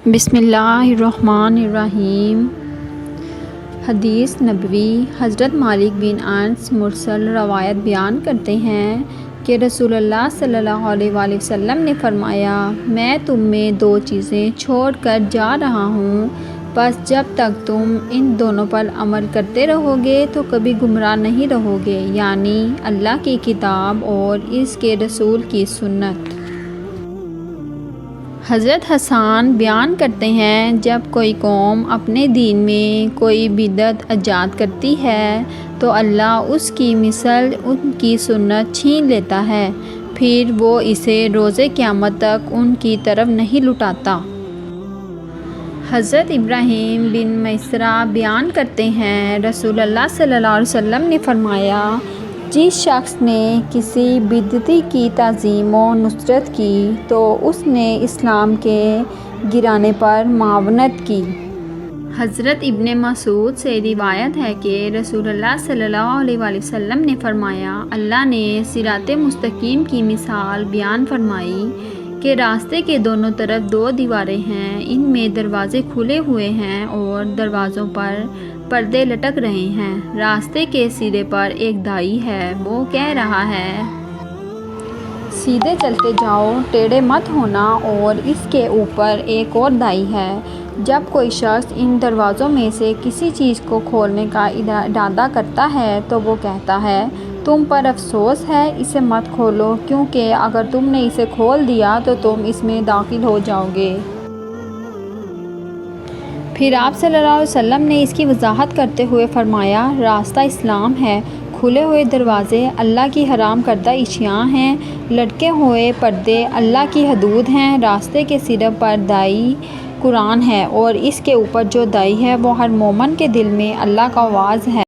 بسم اللہ الرحمن الرحیم۔ حدیث نبوی۔ حضرت مالک بن انس مرسل روایت بیان کرتے ہیں کہ رسول اللہ صلی اللہ علیہ وآلہ وسلم نے فرمایا، میں تم میں دو چیزیں چھوڑ کر جا رہا ہوں، بس جب تک تم ان دونوں پر عمل کرتے رہو گے تو کبھی گمراہ نہیں رہو گے، یعنی اللہ کی کتاب اور اس کے رسول کی سنت۔ حضرت حسان بیان کرتے ہیں، جب کوئی قوم اپنے دین میں کوئی بدعت ایجاد کرتی ہے تو اللہ اس کی مثل ان کی سنت چھین لیتا ہے، پھر وہ اسے روز قیامت تک ان کی طرف نہیں لوٹاتا۔ حضرت ابراہیم بن میسرہ بیان کرتے ہیں، رسول اللہ صلی اللہ علیہ وسلم نے فرمایا، جس شخص نے کسی بدعتی کی تعظیم و نصرت کی تو اس نے اسلام کے گرانے پر معاونت کی۔ حضرت ابن مسعود سے روایت ہے کہ رسول اللہ صلی اللہ علیہ وآلہ وسلم نے فرمایا، اللہ نے صراط مستقیم کی مثال بیان فرمائی کہ راستے کے دونوں طرف دو دیواریں ہیں، ان میں دروازے کھلے ہوئے ہیں اور دروازوں پر پردے لٹک رہے ہیں، راستے کے سرے پر ایک داعی ہے، وہ کہہ رہا ہے، سیدھے چلتے جاؤ، ٹیڑھے مت ہونا، اور اس کے اوپر ایک اور داعی ہے۔ جب کوئی شخص ان دروازوں میں سے کسی چیز کو کھولنے کا ارادہ کرتا ہے تو وہ کہتا ہے، تم پر افسوس ہے، اسے مت کھولو، کیونکہ اگر تم نے اسے کھول دیا تو تم اس میں داخل ہو جاؤ گے۔ پھر آپ صلی اللہ علیہ وسلم نے اس کی وضاحت کرتے ہوئے فرمایا، راستہ اسلام ہے، کھلے ہوئے دروازے اللہ کی حرام کردہ اشیاء ہیں، لٹکے ہوئے پردے اللہ کی حدود ہیں، راستے کے سرے پر داعی قرآن ہے، اور اس کے اوپر جو داعی ہے وہ ہر مومن کے دل میں اللہ کا واعظ ہے۔